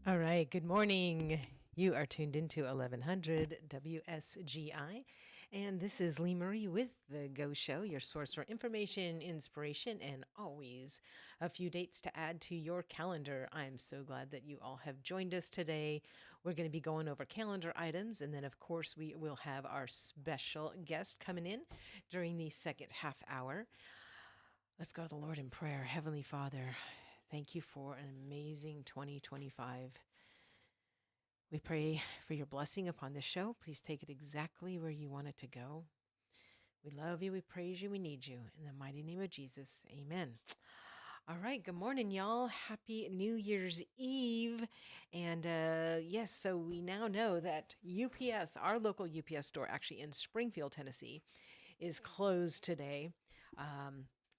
All right, good morning. You are tuned into 1100 WSGI, and this is Lee-Marie with The Go Show, your source for information, inspiration, and always a few dates to add to your calendar. I'm so glad that you all have joined us today. We're going to be going over calendar items, and then, of course, we will have our special guest coming in during the second half hour. Let's go to the Lord in prayer. Heavenly Father, thank you for an amazing 2025. We pray for your blessing upon this show. Please take it exactly where you want it to go. We love you, we praise you, we need you. In the mighty name of Jesus, amen. All right, good morning, y'all. Happy New Year's Eve. And yes, so we now know that UPS, our local UPS store, actually in Springfield, Tennessee, is closed today.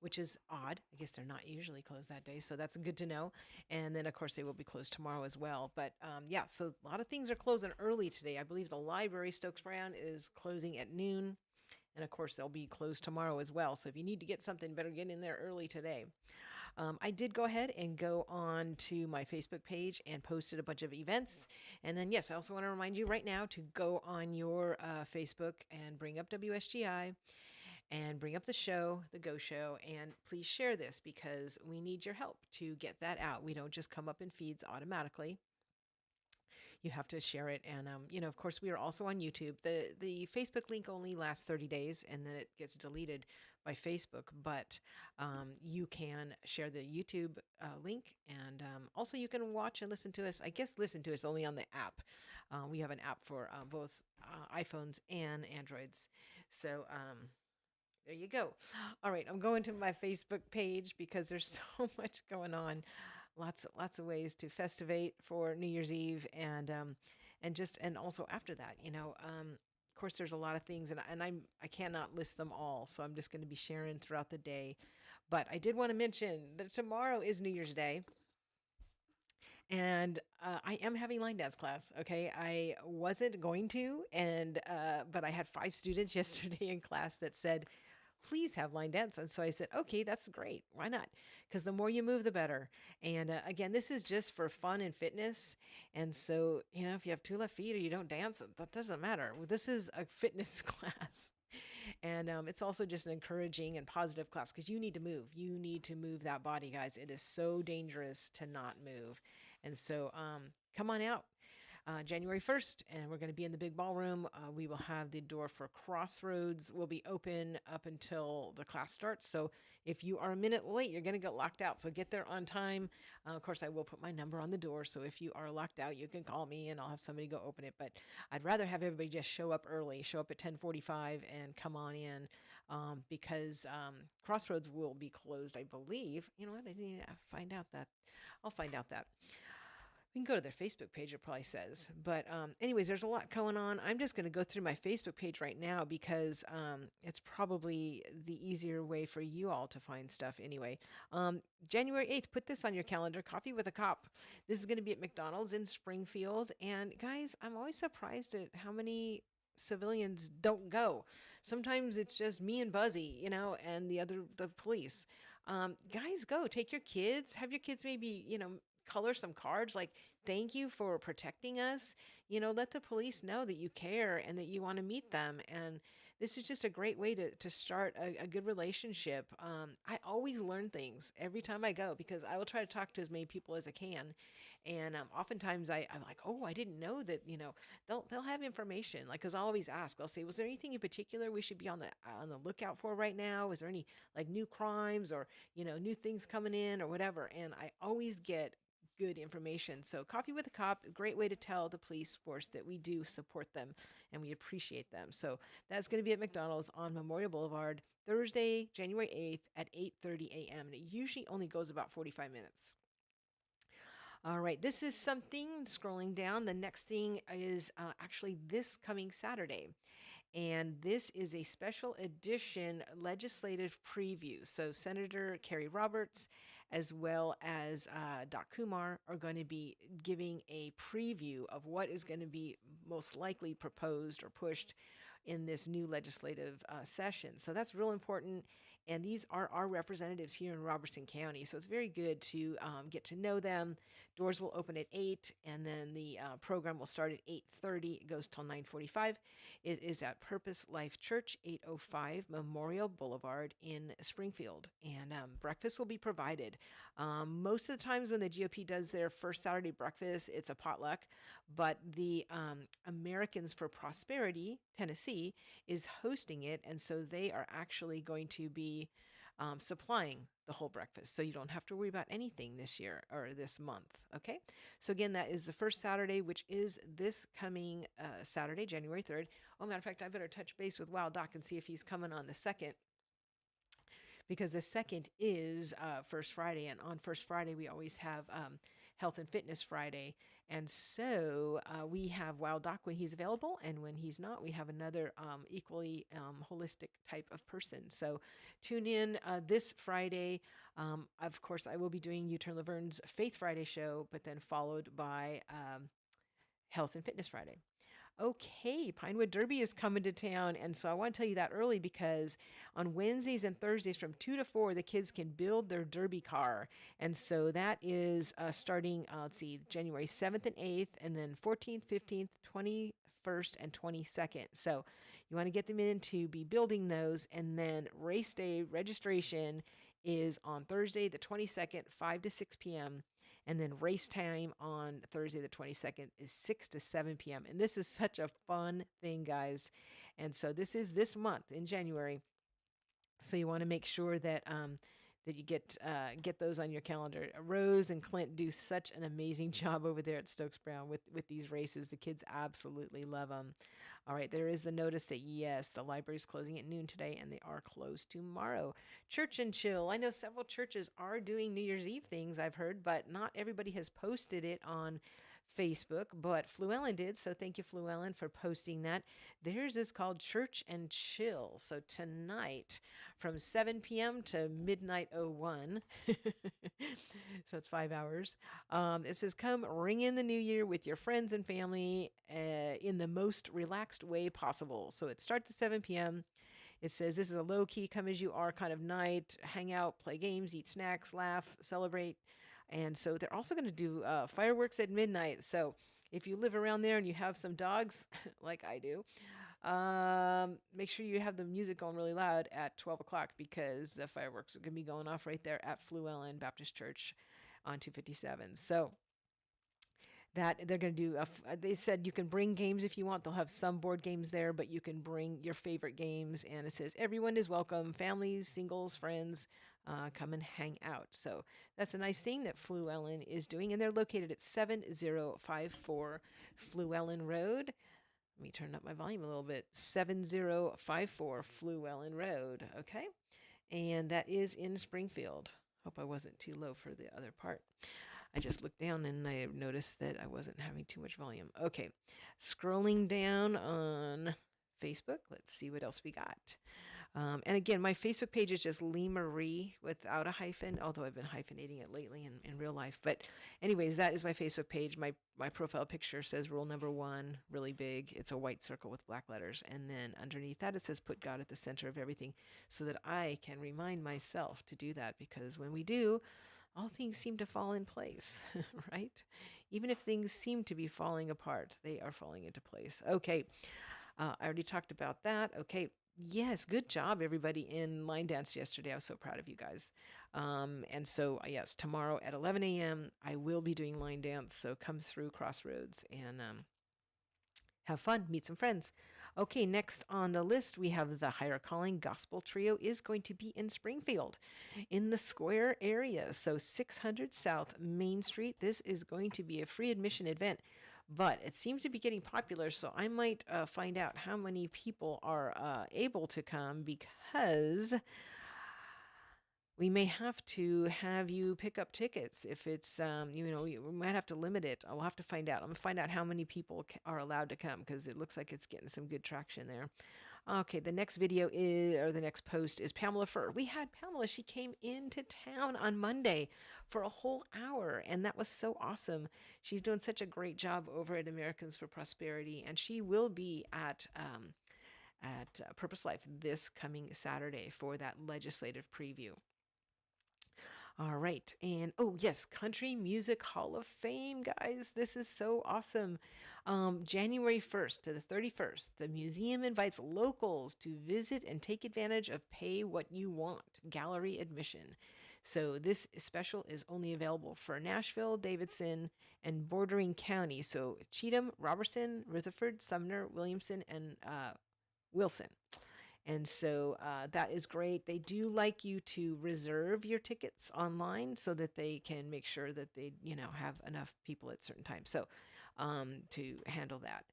Which is odd. I guess they're not usually closed that day, so that's good to know. And then, of course, they will be closed tomorrow as well. But yeah, so a lot of things are closing early today. I believe the library, Stokes Brown, is closing at noon. And of course, they'll be closed tomorrow as well. So if you need to get something, better get in there early today. I did go ahead and go on to my Facebook page and posted a bunch of events. And then, yes, I also want to remind you right now to go on your Facebook and bring up WSGI and bring up the show, the Go Show, and please share this because we need your help to get that out. We don't just come up in feeds automatically. You have to share it, and of course, we are also on YouTube. The Facebook link only lasts 30 days, and then it gets deleted by Facebook. But you can share the YouTube link, and also you can watch and listen to us. I guess listen to us only on the app. We have an app for both iPhones and Androids. So there you go. All right, I'm going to my Facebook page because there's so much going on. Lots of ways to festivate for New Year's Eve and also after that, of course there's a lot of things and I cannot list them all, so I'm just going to be sharing throughout the day. But I did want to mention that tomorrow is New Year's Day. And I am having line dance class. Okay, I wasn't going to, and but I had 5 students yesterday in class that said, "Please have line dance." And so I said, "Okay, that's great. Why not? Because the more you move, the better." And again, this is just for fun and fitness. And so if you have 2 left feet or you don't dance, that doesn't matter. This is a fitness class. And it's also just an encouraging and positive class because you need to move. You need to move that body, guys. It is so dangerous to not move. And so come on out. January 1st, and we're going to be in the big ballroom. We will have the door for Crossroads will be open up until the class starts. So if you are a minute late, you're going to get locked out. So get there on time. Of course, I will put my number on the door. So if you are locked out, you can call me and I'll have somebody go open it. But I'd rather have everybody just show up early, show up at 10:45 and come on in because Crossroads will be closed, I believe. You know what? I need to find out that. I'll find out that. We can go to their Facebook page, it probably says. But anyways, there's a lot going on. I'm just going to go through my Facebook page right now because it's probably the easier way for you all to find stuff anyway. January 8th, put this on your calendar, Coffee with a Cop. This is going to be at McDonald's in Springfield. And guys, I'm always surprised at how many civilians don't go. Sometimes it's just me and Buzzy, and the police. Guys, go. Take your kids. Have your kids maybe, color some cards like thank you for protecting us. Let the police know that you care and that you want to meet them. And this is just a great way to start a good relationship. I always learn things every time I go because I will try to talk to as many people as I can. And oftentimes I'm like, oh, I didn't know that. They'll have information. Like, because I always ask. I'll say, was there anything in particular we should be on the lookout for right now? Is there any like new crimes or new things coming in or whatever? And I always get good information. So Coffee with a Cop, a great way to tell the police force that we do support them and we appreciate them. So that's going to be at McDonald's on Memorial Boulevard, Thursday, January 8th at 8:30 a.m. And it usually only goes about 45 minutes. All right, this is something scrolling down. The next thing is actually this coming Saturday. And this is a special edition legislative preview. So Senator Kerry Roberts, as well as Doc Kumar, are going to be giving a preview of what is going to be most likely proposed or pushed in this new legislative session. So that's real important. And these are our representatives here in Robertson County. So it's very good to get to know them Doors will open at 8, and then the program will start at 8:30. It goes till 9:45. It is at Purpose Life Church, 805 Memorial Boulevard in Springfield, and breakfast will be provided. Most of the times when the GOP does their first Saturday breakfast, it's a potluck, but the Americans for Prosperity, Tennessee, is hosting it, and so they are actually going to be supplying the whole breakfast. So you don't have to worry about anything this year or this month. Okay. So again, that is the first Saturday, which is this coming Saturday, January 3rd. Oh, matter of fact, I better touch base with Wild Doc and see if he's coming on the 2nd, because the 2nd is First Friday. And on First Friday, we always have Health and Fitness Friday. And so we have Wild Doc when he's available. And when he's not, we have another equally holistic type of person. So tune in this Friday. Of course, I will be doing U-Turn Laverne's Faith Friday show, but then followed by Health and Fitness Friday. Okay, Pinewood Derby is coming to town. And so I want to tell you that early, because on Wednesdays and Thursdays from 2 to 4, the kids can build their Derby car. And so that is starting, let's see, January 7th and 8th, and then 14th, 15th, 21st, and 22nd. So you want to get them in to be building those. And then race day registration is on Thursday, the 22nd, 5 to 6 p.m. And then race time on Thursday, the 22nd, is 6 to 7 p.m. And this is such a fun thing, guys. And so this is this month in January. So you want to make sure that that you get those on your calendar. Rose and Clint do such an amazing job over there at Stokes Brown with these races. The kids absolutely love them. All right, there is the notice that yes, the library is closing at noon today, and they are closed tomorrow. Church and Chill. I know several churches are doing New Year's Eve things, I've heard, but not everybody has posted it on Facebook, but Fluellen did. So thank you, Fluellen, for posting that. Theirs is called Church and Chill. So tonight from 7 p.m. to midnight 01. So it's 5 hours. It says, come ring in the new year with your friends and family in the most relaxed way possible. So it starts at 7 p.m. It says this is a low-key, come as you are kind of night. Hang out, play games, eat snacks, laugh, celebrate. And so they're also going to do fireworks at midnight. So if you live around there and you have some dogs, like I do, make sure you have the music going really loud at 12 o'clock, because the fireworks are going to be going off right there at Fluellen Baptist Church on 257. So that they're going to do, they said you can bring games if you want. They'll have some board games there, but you can bring your favorite games. And it says everyone is welcome, families, singles, friends, come and hang out. So that's a nice thing that Fluellen is doing. And they're located at 7054 Fluellen Road. Let me turn up my volume a little bit. 7054 Fluellen Road. Okay. And that is in Springfield. Hope I wasn't too low for the other part. I just looked down and I noticed that I wasn't having too much volume. Okay. Scrolling down on Facebook. Let's see what else we got. And again, my Facebook page is just Lee-Marie without a hyphen, although I've been hyphenating it lately in real life. But anyways, that is my Facebook page. My profile picture says rule number 1, really big. It's a white circle with black letters. And then underneath that, it says put God at the center of everything, so that I can remind myself to do that. Because when we do, all things seem to fall in place, right? Even if things seem to be falling apart, they are falling into place. Okay. I already talked about that. Okay. Yes, good job, everybody, in line dance yesterday. I was so proud of you guys. And so, yes, tomorrow at 11 a.m., I will be doing line dance. So come through Crossroads and have fun, meet some friends. Okay, next on the list, we have the Higher Calling Gospel Trio is going to be in Springfield in the Square area. So 600 South Main Street. This is going to be a free admission event, but it seems to be getting popular. So I might find out how many people are able to come, because we may have to have you pick up tickets if it's, we might have to limit it. I'll have to find out. I'm going to find out how many people are allowed to come, because it looks like it's getting some good traction there. Okay, the next video is, or the next post is Pamela Furr. We had Pamela. She came into town on Monday for a whole hour, and that was so awesome. She's doing such a great job over at Americans for Prosperity, and she will be at Purpose Life this coming Saturday for that legislative preview. All right. And oh, yes, Country Music Hall of Fame, guys. This is so awesome. January 1st to the 31st, the museum invites locals to visit and take advantage of pay what you want gallery admission. So this special is only available for Nashville, Davidson, and bordering counties. So Cheatham, Robertson, Rutherford, Sumner, Williamson, and Wilson. And so that is great. They do like you to reserve your tickets online so that they can make sure that they, have enough people at certain times. So to handle that.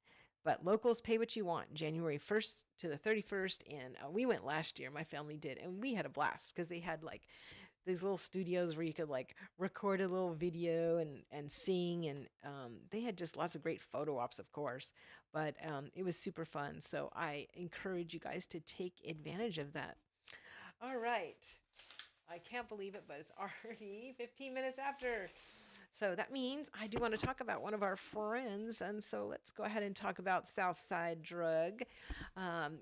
But locals pay what you want, January 1st to the 31st. And we went last year, my family did, and we had a blast because they had like these little studios where you could like record a little video and sing and they had just lots of great photo ops, of course, but it was super fun, so I encourage you guys to take advantage of that. All right, I can't believe it, but it's already 15 minutes after. So that means I do want to talk about one of our friends, and so let's go ahead and talk about Southside Drug. um,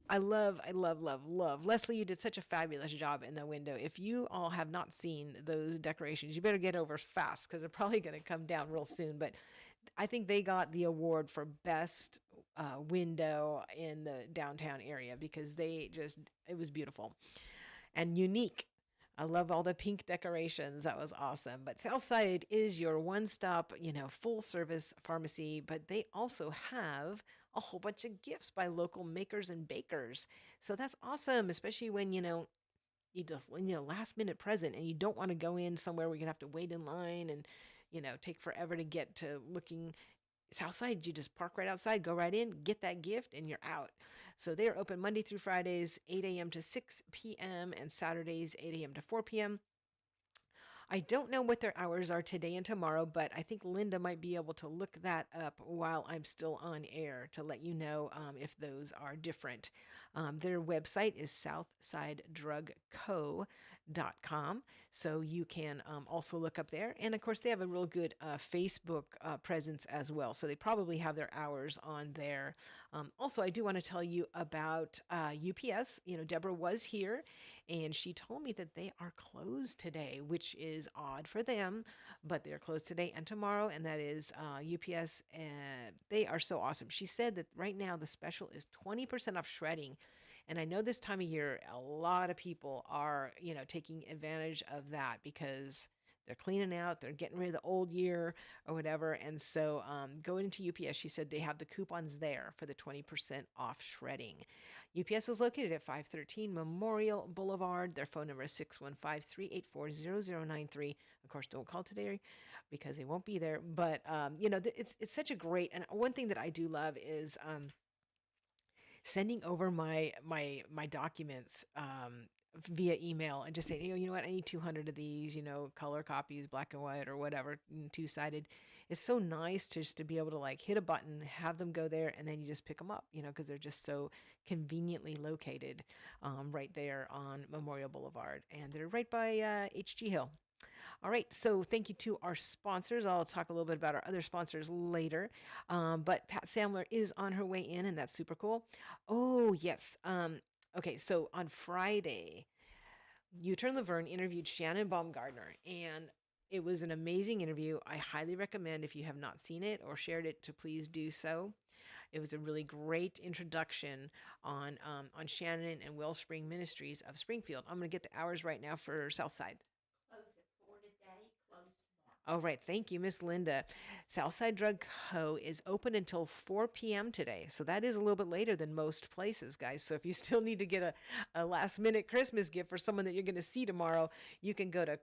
I love, I love, love, love. Leslie, you did such a fabulous job in the window. If you all have not seen those decorations, you better get over fast because they're probably going to come down real soon. But I think they got the award for best window in the downtown area because it was beautiful and unique. I love all the pink decorations. That was awesome. But Southside is your one stop, full service pharmacy, but they also have a whole bunch of gifts by local makers and bakers. So that's awesome, especially when, you just, last minute present and you don't want to go in somewhere where you have to wait in line and, take forever to get to looking. Southside, you just park right outside, go right in, get that gift, and you're out. So they're open Monday through Fridays, 8 a.m. to 6 p.m., and Saturdays, 8 a.m. to 4 p.m. I don't know what their hours are today and tomorrow, but I think Linda might be able to look that up while I'm still on air to let you know if those are different. Their website is southsidedrugco.com, so you can also look up there. And of course, they have a real good Facebook presence as well, so they probably have their hours on there. Also, I do want to tell you about UPS. Deborah was here and she told me that they are closed today, which is odd for them, but they're closed today and tomorrow, and that is UPS. And they are so awesome. She said that right now the special is 20% off shredding. And I know this time of year, a lot of people are, taking advantage of that because they're cleaning out, they're getting rid of the old year or whatever. And so going into UPS, she said they have the coupons there for the 20% off shredding. UPS is located at 513 Memorial Boulevard. Their phone number is 615-384-0093. Of course, don't call today because they won't be there. But, it's such a great, and one thing that I do love is sending over my documents via email and just saying, you know what, I need 200 of these, color copies, black and white or whatever, two-sided. It's so nice just to be able to like hit a button, have them go there, and then you just pick them up, because they're just so conveniently located right there on Memorial Boulevard. And they're right by HG Hill. All right, so thank you to our sponsors. I'll talk a little bit about our other sponsors later. But Pat Samler is on her way in, and that's super cool. Oh, yes. Okay, so on Friday, U-Turn Laverne interviewed Shannon Baumgardner, and it was an amazing interview. I highly recommend if you have not seen it or shared it to please do so. It was a really great introduction on Shannon and Wellspring Ministries of Springfield. I'm going to get the hours right now for Southside. All right, thank you, Miss Linda. Southside Drug Co. is open until 4 p.m. today, so that is a little bit later than most places, guys. So if you still need to get a last-minute Christmas gift for someone that you're going to see tomorrow, you can go to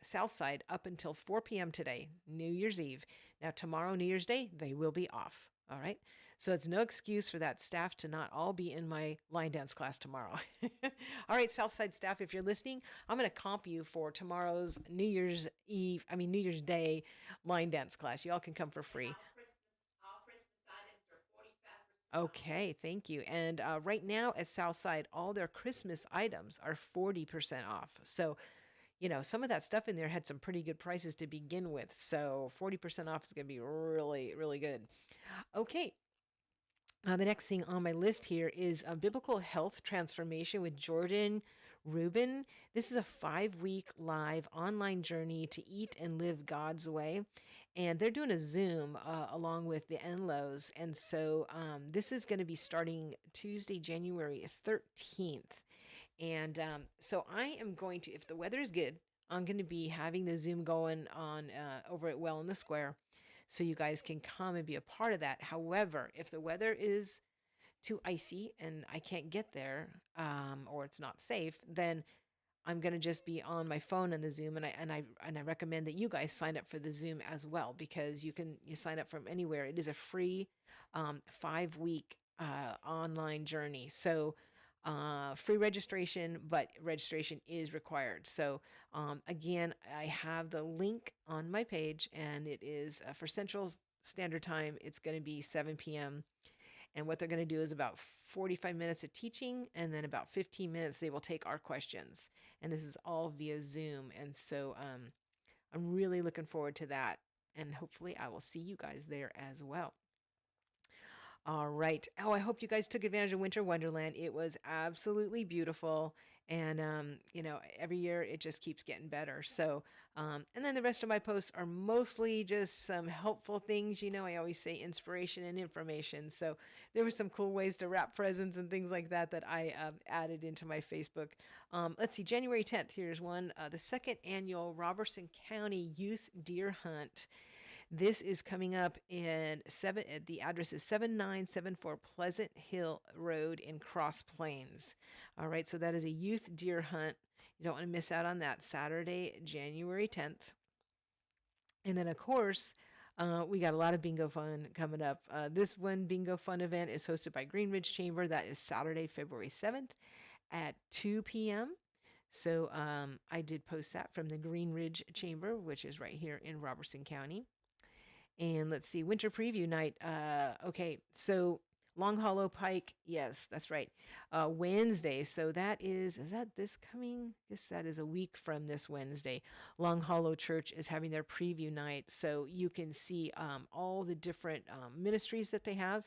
Southside up until 4 p.m. today, New Year's Eve. Now, tomorrow, New Year's Day, they will be off, all right? So it's no excuse for that staff to not all be in my line dance class tomorrow. All right, Southside staff, if you're listening, I'm going to comp you for tomorrow's New Year's Day line dance class. You all can come for free. Okay, thank you. And right now at Southside, all their Christmas items are 40% off. So, some of that stuff in there had some pretty good prices to begin with. So 40% off is going to be really, really good. Okay, the next thing on my list here is a biblical health transformation with Jordan Ruben. This is a 5-week live online journey to eat and live God's way. And they're doing a Zoom along with the Enlos. And so this is going to be starting Tuesday, January 13th. And so I am going to, if the weather is good, I'm going to be having the Zoom going on over at Well in the Square, so you guys can come and be a part of that. However, if the weather is too icy and I can't get there, or it's not safe, then I'm gonna just be on my phone in the Zoom, and I recommend that you guys sign up for the Zoom as well, because you sign up from anywhere. It is a free 5-week online journey. So free registration, but registration is required. So again, I have the link on my page, and it is for Central Standard Time. It's going to be 7 p.m. And what they're going to do is about 45 minutes of teaching, and then about 15 minutes they will take our questions. And this is all via Zoom. And so I'm really looking forward to that. And hopefully I will see you guys there as well. All right. Oh, I hope you guys took advantage of Winter Wonderland. It was absolutely beautiful. And, every year it just keeps getting better. So, and then the rest of my posts are mostly just some helpful things. I always say inspiration and information. So there were some cool ways to wrap presents and things like that that I added into my Facebook. Let's see, January 10th, here's one. The second annual Robertson County Youth Deer Hunt. This is coming up in the address is 7974 Pleasant Hill Road in Cross Plains. All right, so that is a youth deer hunt. You don't want to miss out on that, Saturday, January 10th. And then, of course, we got a lot of bingo fun coming up. This one bingo fun event is hosted by Greenridge Chamber. That is Saturday, February 7th at 2 p.m. So I did post that from the Greenridge Chamber, which is right here in Robertson County. And let's see, winter preview night. Okay, so Long Hollow Pike. Yes, that's right. Wednesday. So is that this coming? Yes, that is a week from this Wednesday. Long Hollow Church is having their preview night. So you can see all the different ministries that they have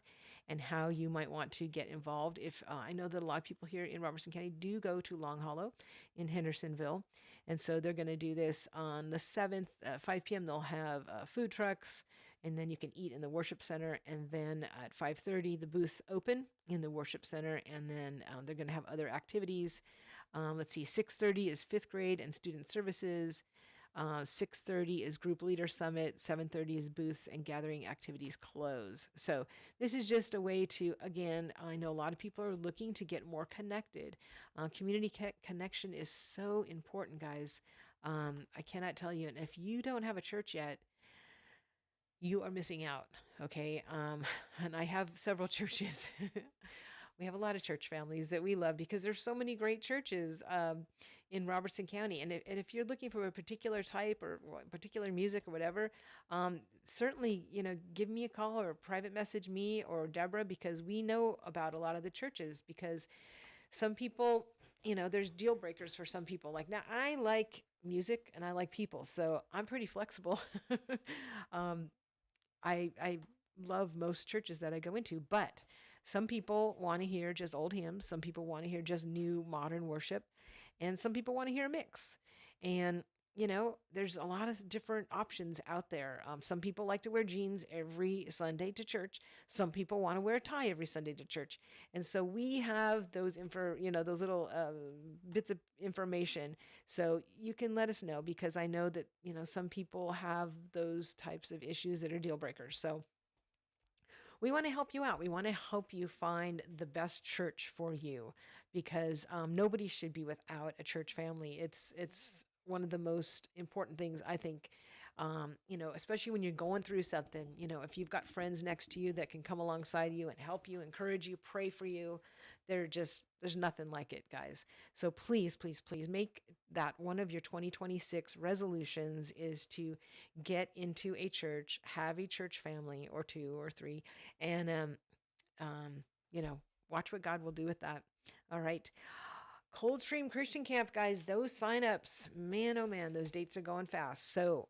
and how you might want to get involved. If I know that a lot of people here in Robertson County do go to Long Hollow in Hendersonville. And so they're going to do this on the 7th, 5 p.m. They'll have food trucks, and then you can eat in the worship center. And then at 5:30, the booths open in the worship center, and then they're going to have other activities. Let's see, 6:30 is 5th grade and student services. 6:30 is group leader summit. 7:30 is booths and gathering activities close. So this is just a way to, again, I know a lot of people are looking to get more connected. Community connection is so important, guys. I cannot tell you. And if you don't have a church yet, you are missing out. Okay. And I have several churches. We have a lot of church families that we love because there's so many great churches in Robertson County. And if you're looking for a particular type or particular music or whatever, certainly, give me a call or private message me or Deborah, because we know about a lot of the churches. Because some people, there's deal breakers for some people. Like, now I like music and I like people, so I'm pretty flexible. I love most churches that I go into, but some people want to hear just old hymns. Some people want to hear just new modern worship, and some people want to hear a mix. And there's a lot of different options out there. Some people like to wear jeans every Sunday to church. Some people want to wear a tie every Sunday to church. And so we have those those little bits of information. So you can let us know, because I know that, some people have those types of issues that are deal breakers. So we want to help you out. We want to help you find the best church for you, because nobody should be without a church family. It's one of the most important things, I think, especially when you're going through something. If you've got friends next to you that can come alongside you and help you, encourage you, pray for you, there's nothing like it, guys. So please, please, please make that one of your 2026 resolutions, is to get into a church, have a church family or 2 or 3, and watch what God will do with that. All right. Coldstream Christian Camp, guys, those signups, man, oh man, those dates are going fast. So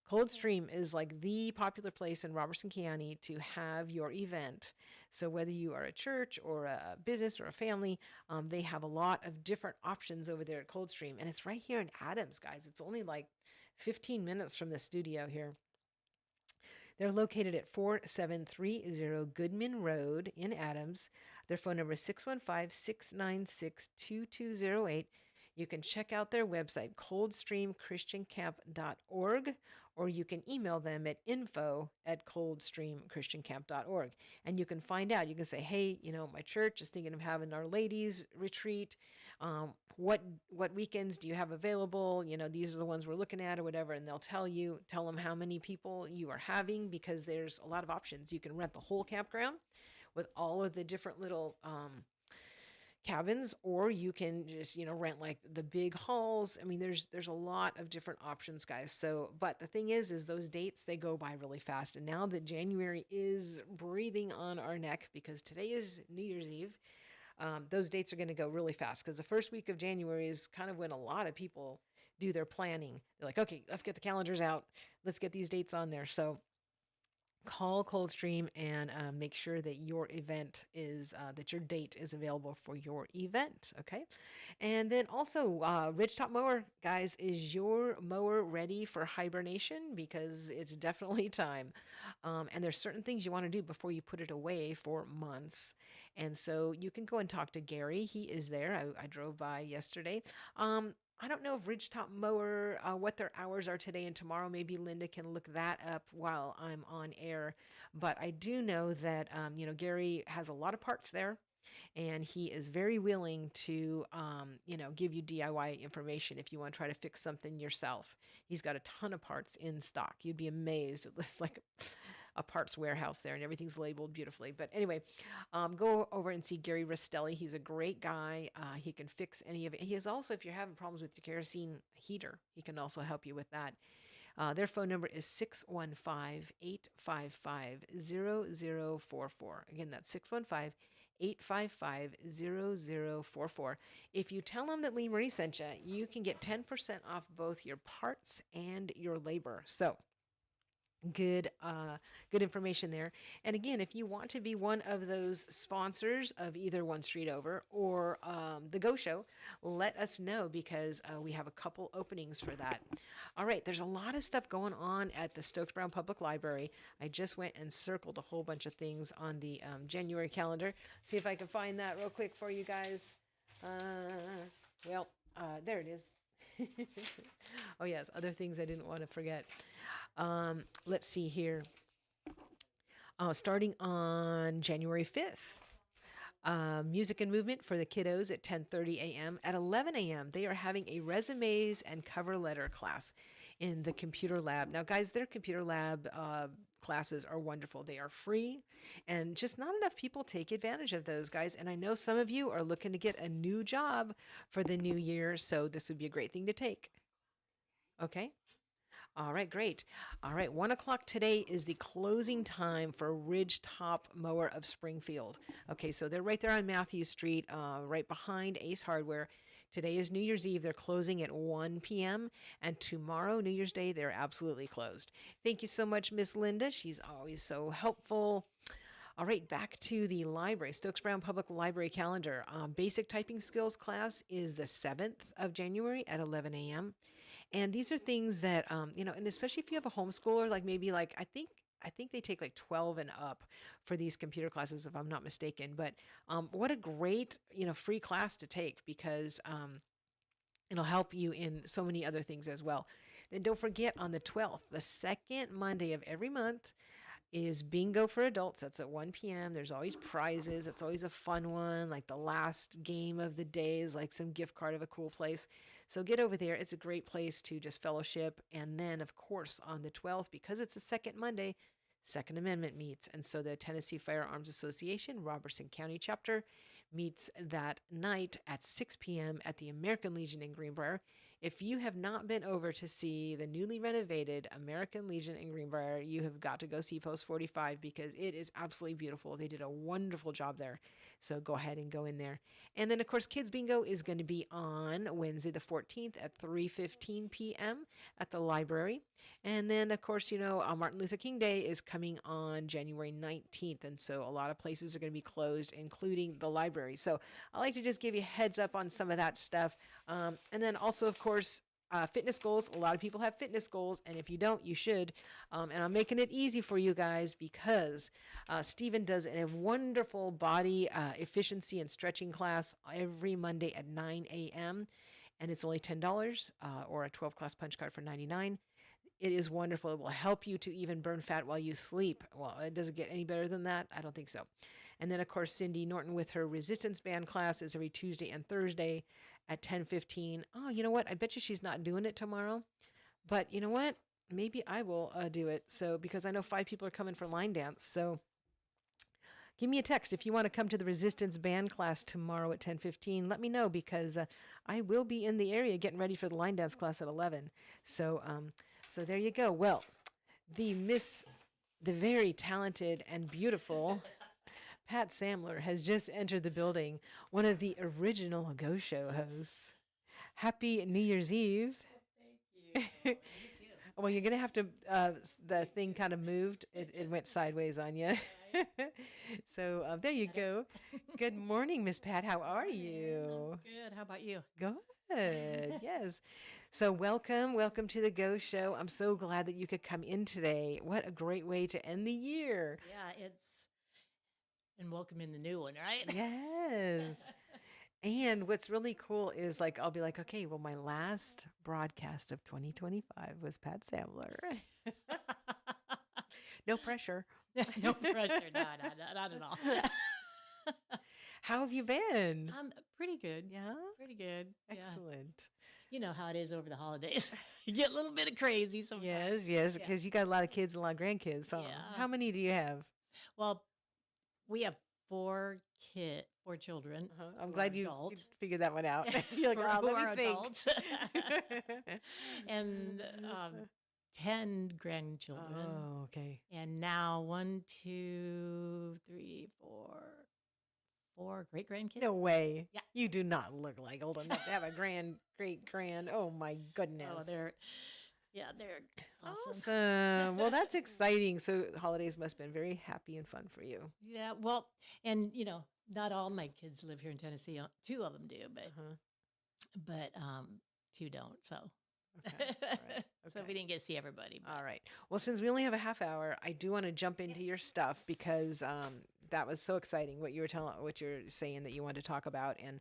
Coldstream is like the popular place in Robertson County to have your event. So whether you are a church or a business or a family, they have a lot of different options over there at Coldstream. And it's right here in Adams, guys. It's only like 15 minutes from the studio here. They're located at 4730 Goodman Road in Adams. Their phone number is 615-696-2208. You can check out their website, coldstreamchristiancamp.org, or you can email them at info@coldstreamchristiancamp.org. And you can find out, you can say, hey, my church is thinking of having Our Ladies retreat. What weekends do you have available? These are the ones we're looking at or whatever. And they'll tell them how many people you are having, because there's a lot of options. You can rent the whole campground with all of the different little cabins, or you can just rent like the big halls. I mean, there's a lot of different options, guys. So but the thing is those dates, they go by really fast. And now that January is breathing on our neck, because today is New Year's Eve, those dates are going to go really fast, because the first week of January is kind of when a lot of people do their planning. They're like, okay, let's get the calendars out, let's get these dates on there. So call Coldstream and make sure that your event is that your date is available for your event. Okay. And then also, Ridgetop Mower, guys, is your mower ready for hibernation? Because it's definitely time. And there's certain things you want to do before you put it away for months. And so you can go and talk to Gary. He is there. I drove by yesterday. I don't know if Ridgetop Mower, what their hours are today and tomorrow. Maybe Linda can look that up while I'm on air. But I do know that, Gary has a lot of parts there, and he is very willing to, give you DIY information if you want to try to fix something yourself. He's got a ton of parts in stock. You'd be amazed. It's like a parts warehouse there, and everything's labeled beautifully. But anyway, go over and see Gary Rastelli. He's a great guy. He can fix any of it. He is also, if you're having problems with your kerosene heater, he can also help you with that. Their phone number is 615-855-0044. Again, that's 615-855-0044. If you tell them that Lee-Marie sent you, you can get 10% off both your parts and your labor. So good information there. And again, if you want to be one of those sponsors of either One Street Over or the Go Show, let us know, because we have a couple openings for that. All right, there's a lot of stuff going on at the Stokes Brown Public Library. I just went and circled a whole bunch of things on the January calendar. See if I can find that real quick for you guys. There it is. Oh yes, other things I didn't want to forget. Let's see here. Starting on January 5th, music and movement for the kiddos at 10:30 a.m. At 11 a.m., they are having a resumes and cover letter class in the computer lab. Now, guys, their computer lab classes are wonderful. They are free, and just not enough people take advantage of those, guys. And I know some of you are looking to get a new job for the new year, so this would be a great thing to take. Okay. All right, great. All right, 1 o'clock today is the closing time for Ridgetop Mower of Springfield. Okay, so they're right there on Matthew Street, right behind Ace Hardware. Today is New Year's Eve. They're closing at 1 p.m. And tomorrow, New Year's Day, they're absolutely closed. Thank you so much, Miss Linda. She's always so helpful. All right, back to the library, Stokes Brown Public Library calendar. Basic typing skills class is the 7th of January at 11 a.m. And these are things that, and especially if you have a homeschooler, like maybe like, I think they take like 12 and up for these computer classes, if I'm not mistaken. But what a great, free class to take, because it'll help you in so many other things as well. Then don't forget, on the 12th, the second Monday of every month, is bingo for adults. That's at 1 p.m. There's always prizes. It's always a fun one. Like the last game of the day is like some gift card of a cool place. So get over there. It's a great place to just fellowship. And then, of course, on the 12th, because it's the second Monday, Second Amendment meets. And so the Tennessee Firearms Association, Robertson County chapter, meets that night at 6 p.m. at the American Legion in Greenbrier. If you have not been over to see the newly renovated American Legion in Greenbrier, you have got to go see Post 45, because it is absolutely beautiful. They did a wonderful job there. So go ahead and go in there. And then of course Kids Bingo is going to be on Wednesday the 14th at 3:15 p.m. at the library. And then of course, Martin Luther King Day is coming on January 19th, and so a lot of places are going to be closed, including the library. So I like to just give you a heads up on some of that stuff. And then also, of course, fitness goals. A lot of people have fitness goals, and if you don't, you should. And I'm making it easy for you guys because Stephen does a wonderful body efficiency and stretching class every Monday at 9 a.m. And it's only $10 or a 12 class punch card for $99. It is wonderful. It will help you to even burn fat while you sleep. Well, it doesn't get any better than that. I don't think so. And then, of course, Cindy Norton with her resistance band class is every Tuesday and Thursday at 10:15. Oh, you know what? I bet you she's not doing it tomorrow. But you know what? Maybe I will do it. So because I know 5 people are coming for line dance. So give me a text if you want to come to the resistance band class tomorrow at 10:15. Let me know because I will be in the area getting ready for the line dance class at 11. So there you go. Well, the very talented and beautiful Pat Samler has just entered the building, one of the original Go Show hosts. Happy New Year's Eve. Thank you. Well, you're going to have to, the thing kind of moved. It went sideways on you. So there you go. Good morning, Miss Pat. How are you? Good. How about you? Good. Yes. So welcome to the Go Show. I'm so glad that you could come in today. What a great way to end the year. Yeah, and welcome in the new one, right? Yes. And what's really cool is I'll be like, okay, well, my last broadcast of 2025 was Pat Samler. No pressure. No pressure. No, not at all. How have you been? Pretty good. Yeah. Pretty good. Excellent. Yeah. You know how it is over the holidays. You get a little bit of crazy sometimes. Yes, because you got a lot of kids and a lot of grandkids. So Yeah. how many do you have? Well, we have 4 children. I'm who glad are you adult. figured that one out. You're like, who let are me think. adults. And 10 grandchildren. Oh, okay. And now 1, 2, 3, 4 great grandkids. No way. Yeah. You do not look like old enough to have a great grand. Oh my goodness. Oh, they're awesome. Awesome. Well, that's exciting. So holidays must have been very happy and fun for you. Yeah, well, and not all my kids live here in Tennessee. 2 of them do, but 2 don't. So, Okay. All right. so Okay. we didn't get to see everybody. All right. Well, since we only have a half hour, I do want to jump into your stuff because that was so exciting what you're saying that you wanted to talk about, and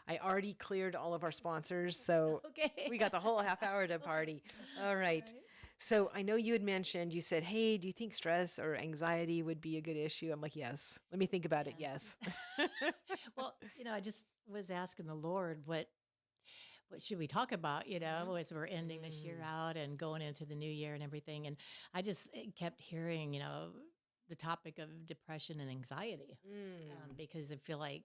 I already cleared all of our sponsors, so Okay. we got the whole half hour to party. All right. So I know you had mentioned, you said, hey, do you think stress or anxiety would be a good issue? I'm like, yes. Let me think about it. Yeah. Yes. Well, I just was asking the Lord what should we talk about, as we're ending this year out and going into the new year and everything. And I just kept hearing, the topic of depression and anxiety because I feel like,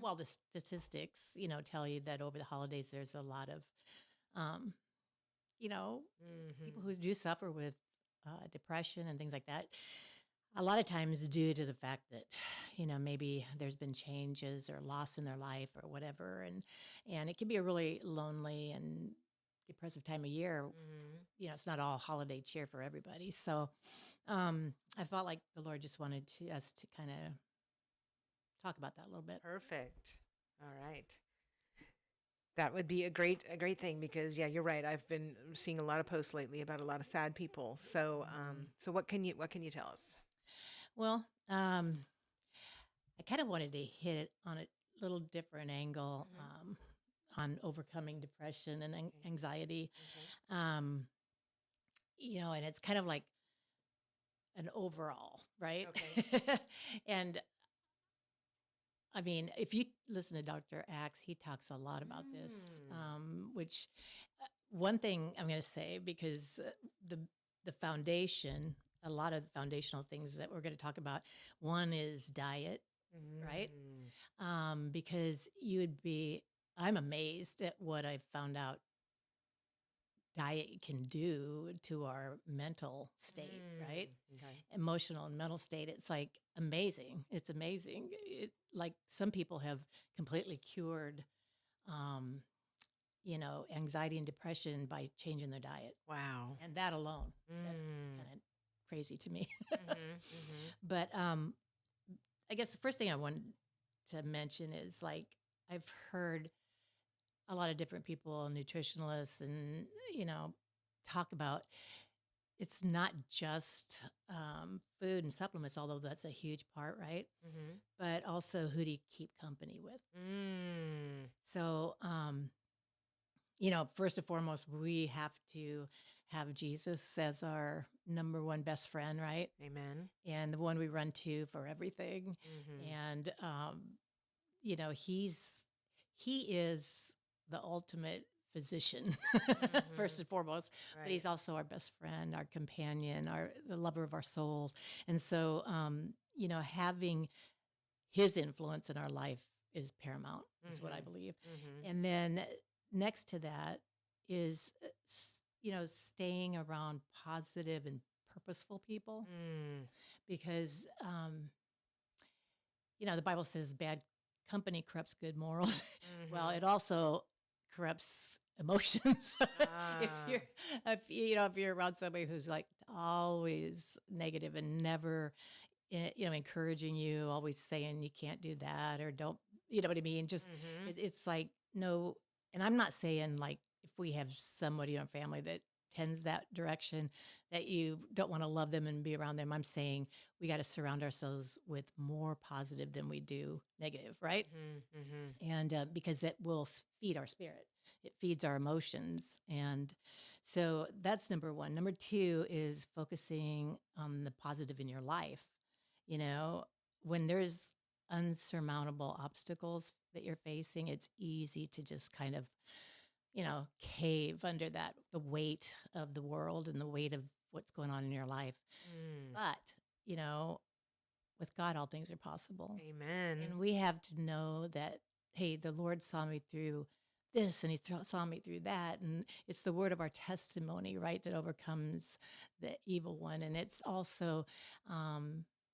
while the statistics, tell you that over the holidays, there's a lot of, people who do suffer with depression and things like that. A lot of times due to the fact that, maybe there's been changes or loss in their life or whatever. And it can be a really lonely and depressive time of year. It's not all holiday cheer for everybody. So I felt like the Lord just wanted us to kind of talk about that a little bit. Perfect. All right. That would be a great thing because yeah, you're right. I've been seeing a lot of posts lately about a lot of sad people. So so what can you tell us? Well, I kind of wanted to hit it on a little different angle on overcoming depression and anxiety. And it's kind of like an overall, right? Okay. And I mean, if you listen to Dr. Axe, he talks a lot about this, which one thing I'm going to say, because the foundation, a lot of the foundational things that we're going to talk about, one is diet, right? Because I'm amazed at what I've found out diet can do to our mental state, right? Okay. Emotional and mental state. It's like amazing. It's amazing. Like some people have completely cured, um, anxiety and depression by changing their diet. Wow. And that alone, that's Mm. kind of crazy to me. Mm-hmm. But I guess the first thing I wanted to mention is like I've heard a lot of different people, nutritionalists, and talk about it's not just food and supplements, although that's a huge part, right? Mm-hmm. But also who do you keep company with? Mm. So, first and foremost, we have to have Jesus as our number one best friend, right? Amen. And the one we run to for everything. Mm-hmm. And he is the ultimate physician Mm-hmm. first and foremost, but Right. he's also our best friend, our companion, the lover of our souls. And so having his influence in our life is paramount, is what I Mm-hmm. believe. Mm-hmm. And then next to that is staying around positive and purposeful people, Mm. because the Bible says bad company corrupts good morals. Well, Mm-hmm. it also corrupts emotions. if Ah. you're if you're around somebody who's like always negative and never encouraging you, always saying you can't do that or don't, you know what I mean? Just Mm-hmm. it's like no. And I'm not saying like if we have somebody in our family that tends that direction that you don't want to love them and be around them. I'm saying we got to surround ourselves with more positive than we do negative, right? Mm-hmm. Mm-hmm. And because it will feed our spirit, it feeds our emotions. And so that's number one. Number two is focusing on the positive in your life. When there's unsurmountable obstacles that you're facing, it's easy to just kind of cave under the weight of the world and the weight of what's going on in your life. Mm. But, you know, with God, all things are possible. Amen. And we have to know that, hey, the Lord saw me through this and saw me through that. And it's the word of our testimony, right, that overcomes the evil one. And it's also,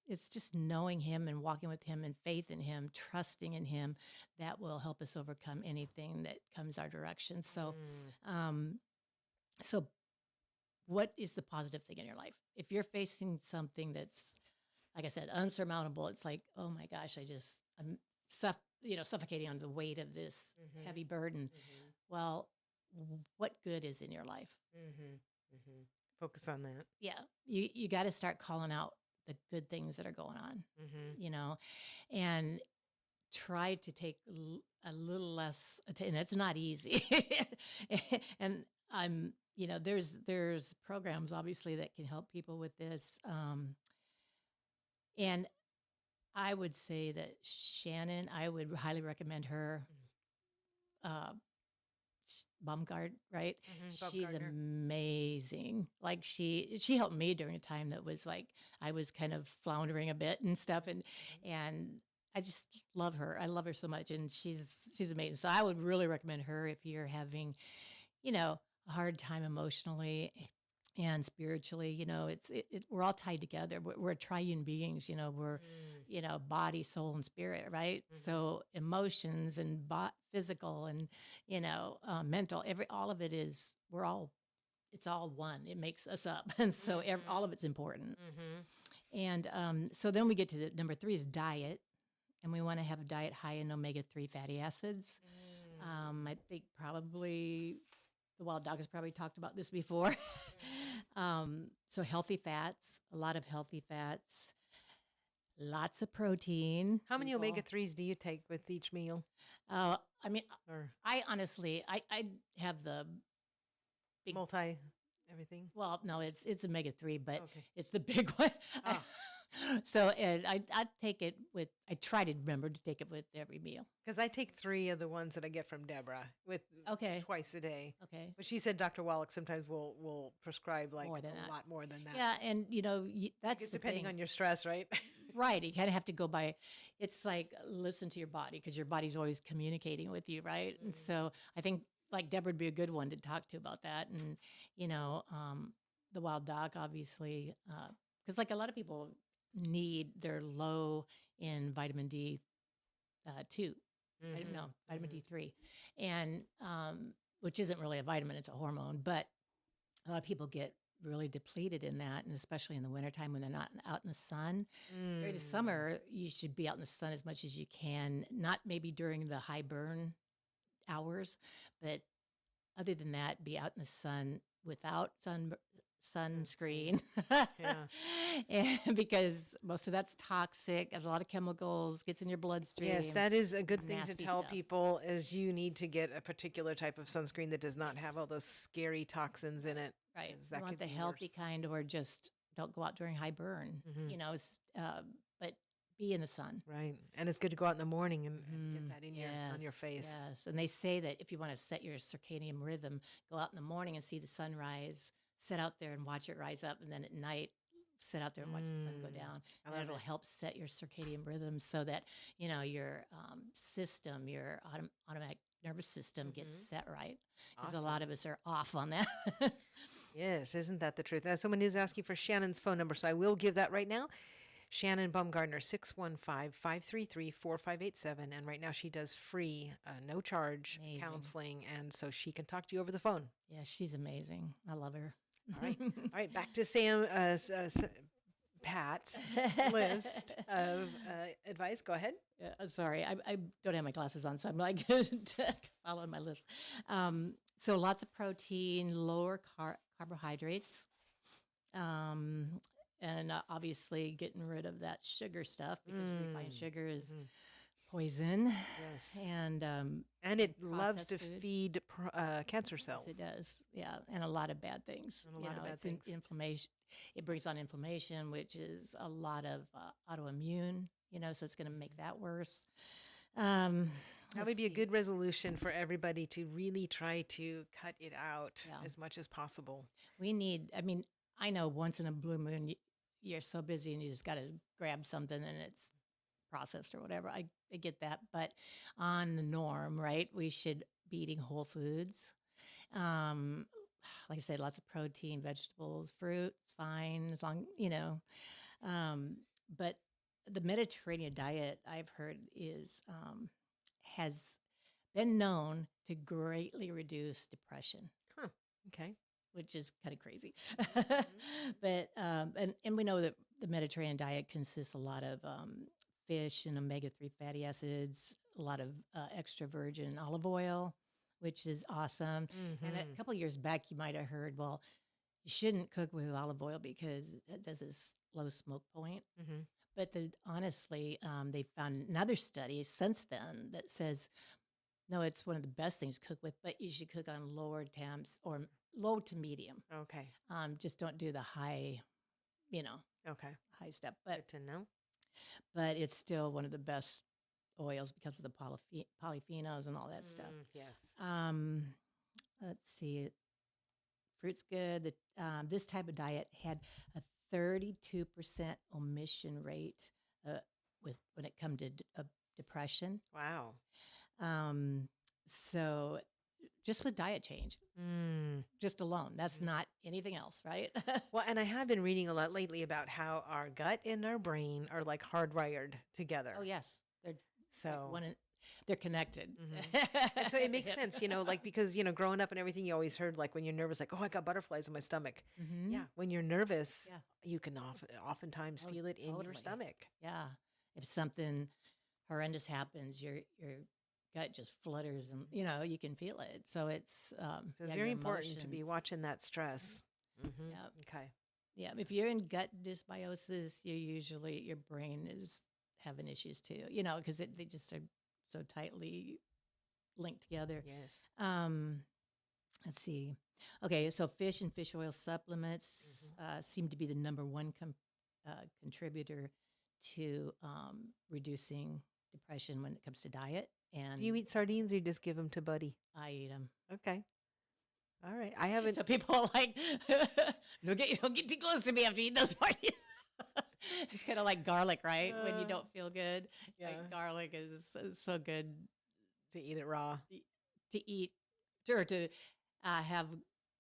it's just knowing him and walking with him and faith in him, trusting in him that will help us overcome anything that comes our direction. So, Mm. um, so what is the positive thing in your life? If you're facing something that's, like I said, unsurmountable, it's like, oh my gosh, I'm suffocating under the weight of this Mm-hmm. heavy burden. Mm-hmm. Well, what good is in your life? Mm-hmm. Mm-hmm. Focus on that. Yeah, you got to start calling out the good things that are going on, Mm-hmm. and try to take a little less and it's not easy. And there's programs obviously that can help people with this, and I would say that Shannon, I would highly recommend her, uh, Baumgart, right? Mm-hmm. Bob She's Gardner. amazing. Like she helped me during a time that was like I was kind of floundering a bit and stuff, and I just love her. I love her so much, and she's amazing. So I would really recommend her if you're having, a hard time emotionally and spiritually. We're all tied together. We're triune beings. We're Mm. body, soul, and spirit, right? Mm-hmm. So emotions and physical and mental, all of it is it's all one. It makes us up, and so Mm-hmm. all of it's important. Mm-hmm. And so then we get to the number three is diet, and we want to have a diet high in omega-3 fatty acids. I think probably the wild dog has probably talked about this before. So healthy fats, a lot of healthy fats, lots of protein. How many omega People, 3s do you take with each meal? I mean, Or I honestly, I have the big. multi everything? Well, no, it's omega-3, but Okay. it's the big one. Ah, So, and I take it with. I try to remember to take it with every meal. because I take 3 of the ones that I get from Deborah with Okay. twice a day. Okay. But she said Dr. Wallach sometimes will prescribe like More than a that. lot more than that. Yeah, and I that's guess the depending thing. on your stress, right? Right. You kind of have to go by, it's like listen to your body because your body's always communicating with you, right? And so I think like Deborah would be a good one to talk to about that. And, you know, the wild dock, obviously, because like a lot of people they're low in vitamin D, two, no, vitamin D3, and which isn't really a vitamin, it's a hormone, but a lot of people get really depleted in that, and especially in the wintertime when they're not out in the sun. During the summer, you should be out in the sun as much as you can, not maybe during the high burn hours, but other than that, be out in the sun without sunscreen. Yeah. And because most of that's toxic, has a lot of chemicals, gets in your bloodstream. Yes, that is a good thing to nasty tell stuff. people is you need to get a particular type of sunscreen that does not have Yes. all those scary toxins in it. Right. 'Cause You that want could the be healthy worse. kind, or just don't go out during high burn, Mhm. you know, but be in the sun. Right. And it's good to go out in the morning and get that in on your Yes, face. yes. And they say that if you want to set your circadian rhythm, go out in the morning and see the sunrise, sit out there and watch it rise up, and then at night, sit out there and watch the sun go down. I And love it'll it. help set your circadian rhythm so that, you know, your system, your automatic nervous system gets set right. Because a lot of us are off on that. Yes, isn't that the truth? Someone is asking for Shannon's phone number, so I will give that right now. Shannon Baumgartner, 615-533-4587. And right now she does free, no charge Amazing. counseling. And so she can talk to you over the phone. Yeah, she's amazing. I love her. All right. All right. Back to Pat's list of advice. Go ahead. Sorry, I don't have my glasses on, so I'm like following my list. So lots of protein, lower carbohydrates, and obviously getting rid of that sugar stuff because refined sugar is poison. Yes. And it loves to food. feed cancer cells. Yes, it does. Yeah, and a lot of bad things. And a lot of bad it's things. Inflammation. It brings on inflammation, which is a lot of autoimmune. You know, so it's going to make that worse. That would Let's be a see. good resolution for everybody to really try to cut it out Yeah. as much as possible. We need, I mean, I know once in a blue moon, you're so busy and you just got to grab something and it's processed or whatever. I get that. But on the norm, right, we should be eating whole foods. Like I said, lots of protein, vegetables, fruit, it's fine as long, you know. But the Mediterranean diet, I've heard, has been known to greatly reduce depression, Huh. Okay. which is kind of crazy. But and we know that the Mediterranean diet consists a lot of fish and omega-3 fatty acids, a lot of extra virgin olive oil, which is awesome. And a couple years back, you might have heard, well, you shouldn't cook with olive oil because it does this low smoke point. But honestly, they found another study since then that says, no, it's one of the best things to cook with, but you should cook on lower temps or low to medium. Okay. Just don't do the high, you know, Okay. high step. Good to know. But it's still one of the best oils because of the polyphenols and all that stuff. Yes. Let's see. Fruit's good. This type of diet had a 32% omission rate when it comes to depression. Wow. So just with diet change, just alone, that's not anything else, right? Well, and I have been reading a lot lately about how our gut and our brain are like hardwired together. Oh yes, they're So they're connected. and so it makes sense, you know, like because, you know, growing up and everything, you always heard like when you're nervous, like, oh, I got butterflies in my stomach. Yeah. When you're nervous, Yeah. you can oftentimes feel it in your totally. stomach. Yeah. If something horrendous happens, your gut just flutters and, you know, you can feel it. So it's, So it's yeah, very your important to be emotions. watching that stress. Yeah. Okay. Yeah. If you're in gut dysbiosis, your brain is having issues too, you know, because they just are so tightly linked together. Yes. Let's see. Okay, so fish and fish oil supplements seem to be the number one contributor to reducing depression when it comes to diet. And Do you eat sardines or you just give them to Buddy? I eat them. Okay. All right. I haven't. So people are like, don't get too close to me after you eat those parties. It's kind of like garlic, right? When you don't feel good, Yeah. like garlic is so good to eat it raw. to eat Sure, to have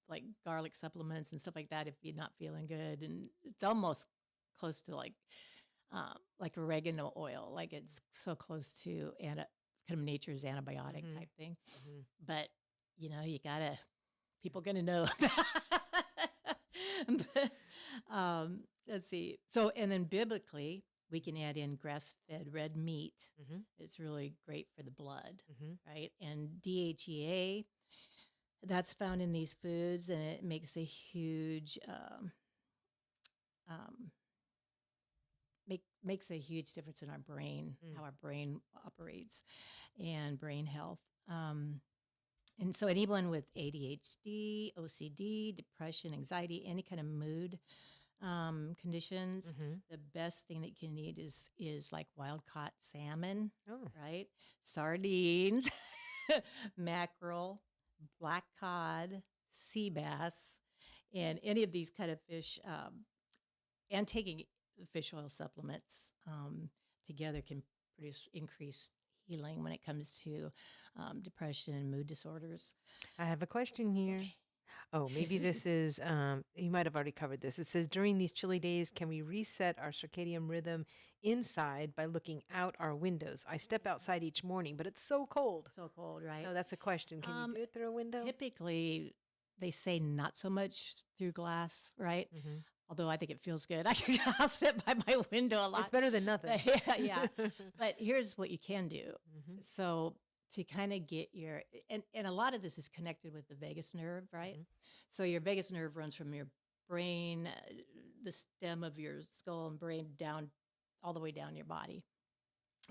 like garlic supplements and stuff like that if you're not feeling good, and it's almost close to like oregano oil, like it's so close to kind of nature's antibiotic Mm-hmm. type thing. Mm-hmm. But you gotta people gonna know. But, let's see. So, and then biblically, we can add in grass-fed red meat. Mm-hmm. It's really great for the blood, Mm-hmm. right? And DHEA, that's found in these foods, and it makes a huge um, makes a huge difference in our brain, Mm. how our brain operates, and brain health. And so, anyone with ADHD, OCD, depression, anxiety, any kind of mood conditions, Mm-hmm. the best thing that you can eat is like wild caught salmon, Oh. right? Sardines, mackerel, black cod, sea bass, and any of these kind of fish, and taking fish oil supplements together can produce increased healing when it comes to depression and mood disorders. I have a question here. Oh, maybe Okay. this is, you might have already covered this. It says, during these chilly days, can we reset our circadian rhythm inside by looking out our windows? I step outside each morning, but it's so cold. So cold, right? So that's a question. Can you Um, do it through a window? Typically, they say not so much through glass, right? Mm-hmm. Although I think it feels good. I'll sit by my window a It's lot. better than nothing. Yeah, yeah. But here's what you can do. Mm-hmm. So to kind of get and a lot of this is connected with the vagus nerve, right? Mm-hmm. So your vagus nerve runs from your brain, the stem of your skull and brain down all the way down your body.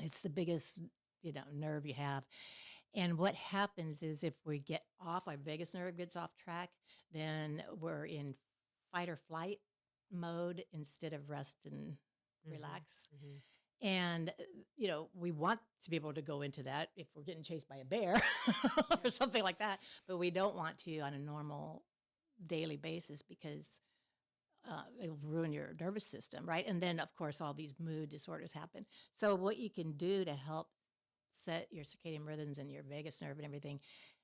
It's the biggest, nerve you have. And what happens is if we get off, our vagus nerve gets off track, then we're in fight or flight mode instead of rest and relax. Mm-hmm. And, we want to be able to go into that if we're getting chased by a bear Yeah. or something like that. But we don't want to on a normal daily basis because it'll ruin your nervous system, right? And then, of course, all these mood disorders happen. So, what you can do to help set your circadian rhythms and your vagus nerve and everything,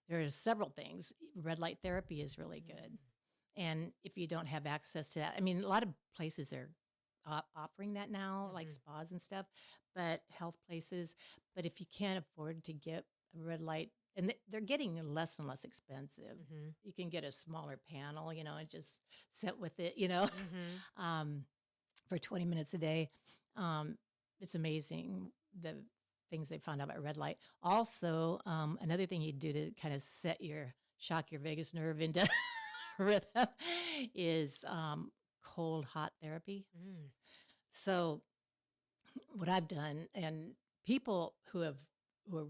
there's several things. Red light therapy is really good. And if you don't have access to that, I mean, a lot of places are offering that now, like Mm-hmm. spas and stuff, but health places. But if you can't afford to get a red light, and they're getting less and less expensive, Mm-hmm. you can get a smaller panel, and just sit with it, Mm-hmm. um, for 20 minutes a day. It's amazing the things they found out about red light. Also, another thing you do to kind of shock your vagus nerve into rhythm is cold hot therapy. Mm. So what I've done, and people who are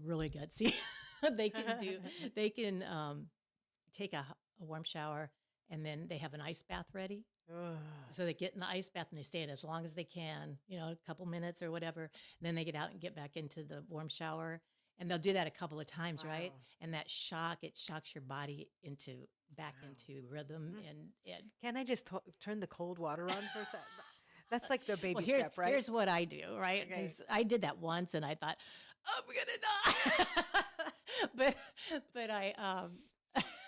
really gutsy, they can do they can take a warm shower, and then they have an ice bath ready. Ugh. So they get in the ice bath and they stay in as long as they can, a couple minutes or whatever. And then they get out and get back into the warm shower. And they'll do that a couple of times, right? Wow. And it shocks your body back Wow. into rhythm. Mm. And Can I just turn the cold water on for a second? That's like the baby well, step, right? here's what I do, right? Okay. Because I did that once and I thought, I'm gonna die. but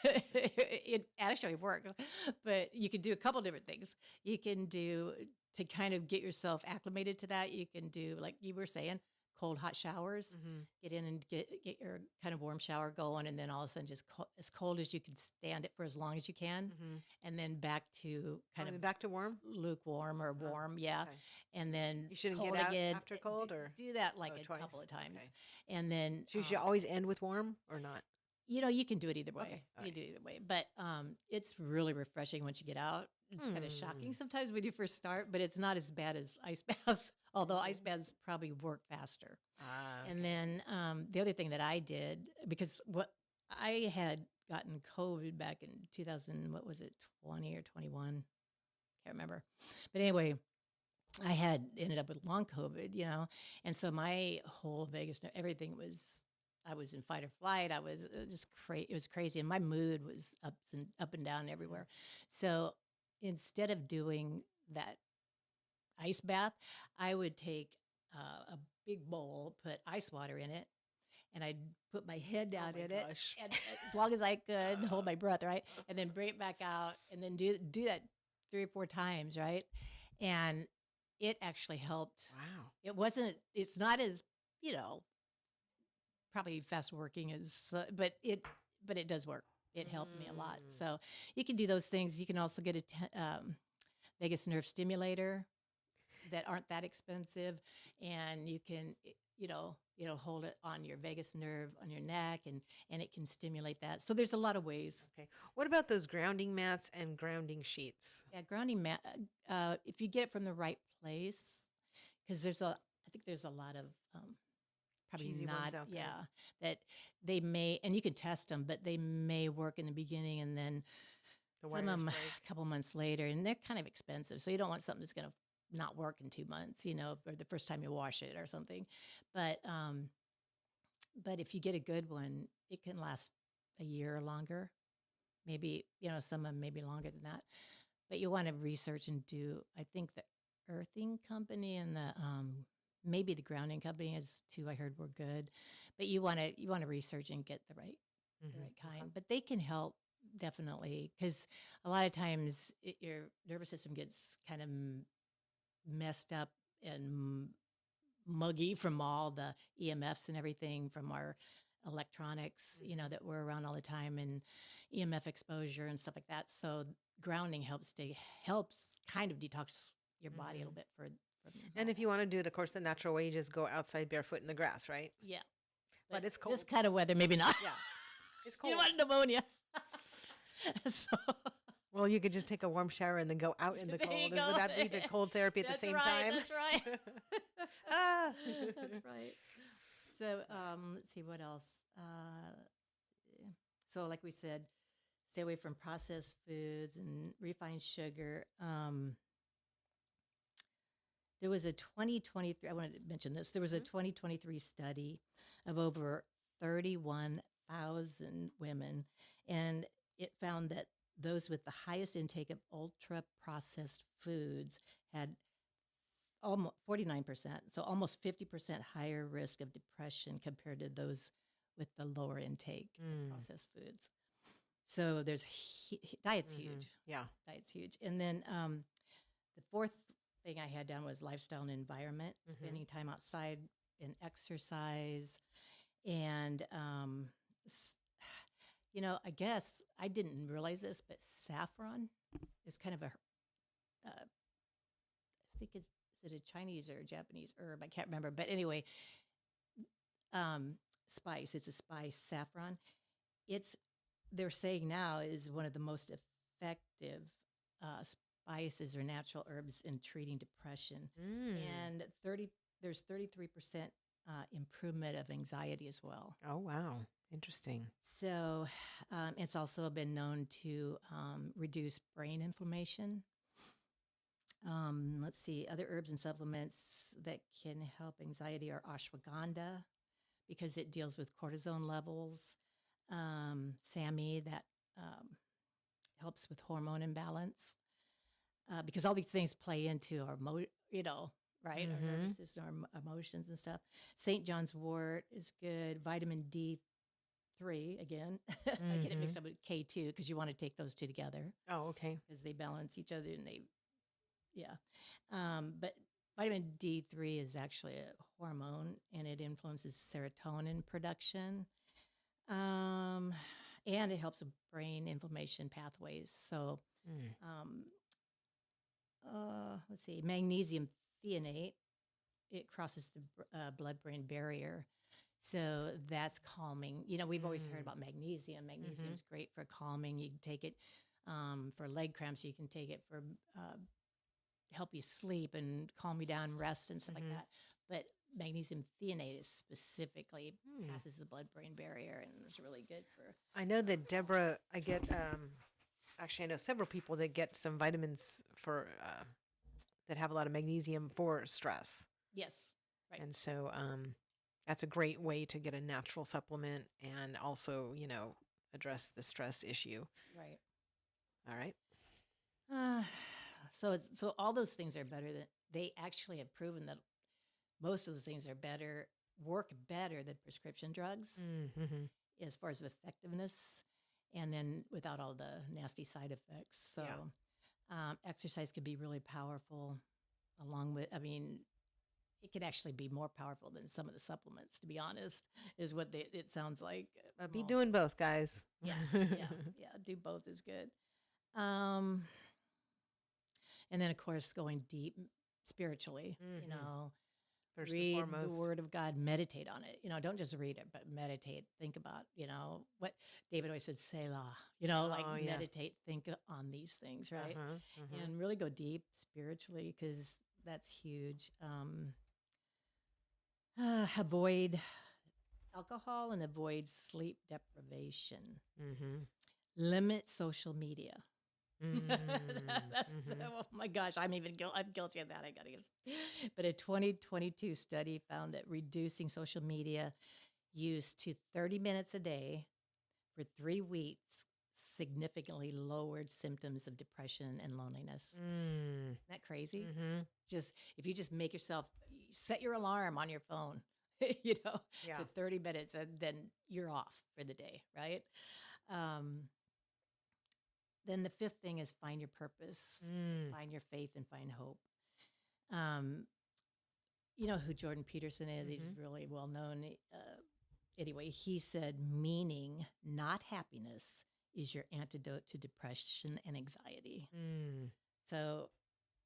it actually works. But you can do a couple different things. You can do to kind of get yourself acclimated to that. You can do, like you were saying, cold hot showers. Mm-hmm. Get in and get your kind of warm shower going, and then all of a sudden just as cold as you can stand it for as long as you can, Mm-hmm. and then back to kind of Back to warm. lukewarm or Oh, warm, yeah, okay. and then You shouldn't cold get out again. after cold, or Do that like oh, a twice. couple of times, Okay. and then So you should always end with warm or not? you can do it either way. Okay, all You can do it either way, but it's really refreshing once you get out. It's kind of shocking sometimes when you first start, but it's not as bad as ice baths. Although ice baths probably work faster. Ah, And then the other thing that I did, because what I had gotten COVID back in 2000, what was it, 20 or 21? Can't remember. But anyway, I had ended up with long COVID, and so my whole Vegas, everything I was in fight or flight. I was just crazy. It was crazy. And my mood was up and down everywhere. So instead of doing that ice bath, I would take a big bowl, put ice water in it, and I'd put my head Oh down my in it, gosh. and as long as I could hold my breath, right, and then bring it back out, and then do that 3 or 4 times, right, and it actually helped. Wow. It's not as, you know, probably fast working as, but it does work. It helped me a lot. Mm. So you can do those things. You can also get a vagus nerve stimulator that aren't that expensive, and you can, hold it on your vagus nerve on your neck, and it can stimulate that. So there's a lot of ways. Okay. What about those grounding mats and grounding sheets? Yeah, grounding mat. If you get it from the right place, because I think there's a lot of probably Cheesy ones not, out there. yeah, that they may, and you can test them, but they may work in the beginning, and then The some of wires them break. a couple months later, and they're kind of expensive. So you don't want something that's going to not work in 2 months, or the first time you wash it or something. But if you get a good one, it can last a year or longer. Maybe, some of them maybe longer than that. But you want to research and do, I think the earthing company and the maybe the grounding company is too, I heard were good. But you want to research and get the right Okay. kind. But they can help definitely, because a lot of times your nervous system gets kind of messed up and muggy from all the EMFs and everything from our electronics, that we're around all the time, and EMF exposure and stuff like that. So grounding helps kind of detox your body a little Mhm. bit from And all if you that. want to do it, of course, the natural way, you just go outside barefoot in the grass, right? Yeah, but But it's this cold. kind of weather, maybe not. Yeah, it's You don't cold. want pneumonia. So Well, you could just take a warm shower and then go out in the there you cold. go. Would that be the cold therapy at the That's same right. time? That's right. Ah. That's right. So let's see what else. So, like we said, stay away from processed foods and refined sugar. There was a 2023, I wanted to mention this. There was a Mhm. 2023 study of over 31,000 women, and it found that those with the highest intake of ultra processed foods had almost 49%, so almost 50% higher risk of depression compared to those with the lower intake of Mm. processed foods. So diet's Mhm. huge. Yeah. Diet's huge. And then the fourth thing I had down was lifestyle and environment, Mhm. spending time outside and exercise. And, s- I guess I didn't realize this, but saffron is kind of I think is it a Chinese or a Japanese herb? I can't remember. But anyway, um, spice. It's a spice, saffron. It's they're saying now is one of the most effective spices or natural herbs in treating depression, Mm. and there's 33% improvement of anxiety as well. Oh, wow. Interesting. So it's also been known to reduce brain inflammation. Let's see, other herbs and supplements that can help anxiety are ashwagandha because it deals with cortisone levels. SAMI that um, helps with hormone imbalance because all these things play into our, right, our nervous Mhm. system, our emotions and stuff. St. John's wort is good. Vitamin D3, again, I get it mixed Mhm. up with K2 because you want to take those two together Oh, okay. because they balance each other and yeah. But vitamin D3 is actually a hormone and it influences serotonin production. Um, and it helps with brain inflammation pathways. So, Mm. um, let's see, magnesium threonate, it crosses the blood-brain barrier. So that's calming. We've always heard Mm. about magnesium. Magnesium Mhm. is great for calming. You can take it for leg cramps. You can take it for help you sleep and calm you down, rest and stuff like Mhm. that. But magnesium threonate is specifically Mm. passes the blood-brain barrier and is really good for. I know that Deborah, I get, actually, I know several people that get some vitamins for, that have a lot of magnesium for stress. Yes, right, And so, that's a great way to get a natural supplement and also, address the stress issue. right. All right. Uh, so all those things are better than they actually have proven that most of those things are better work better than prescription drugs Mm-hmm. as far as effectiveness, and then without all the nasty side effects. So, Yeah. exercise can be really powerful, along with, I mean, it can actually be more powerful than some of the supplements, to be honest, is what it sounds like. Be Most doing both, guys. Yeah, yeah, yeah. Do both is good. Um, and then, of course, going deep spiritually, Mm-hmm. First and read the foremost. Word of God, meditate on it. Don't just read it, but meditate. Think about, what David always said, Selah, like Oh yeah. meditate, think on these things, right? Uh-huh. Uh-huh. And really go deep spiritually because that's huge. Avoid alcohol and avoid sleep deprivation. Mm-hmm. Limit social media. That's Mm-hmm. oh my gosh, I'm guilty of that. I gotta guess. But a 2022 study found that reducing social media use to 30 minutes a day for 3 weeks significantly lowered symptoms of depression and loneliness. Mm. Isn't that crazy? Mm-hmm. Just if you just make yourself set your alarm on your phone, Yeah. to 30 minutes, and then you're off for the day, right? Um, then the fifth thing is find your purpose, Mm. find your faith, and find hope. Um, you know who Jordan Peterson is? He's Mm-hmm. really well known. Anyway, he said, meaning, not happiness, is your antidote to depression and anxiety. Mm. So,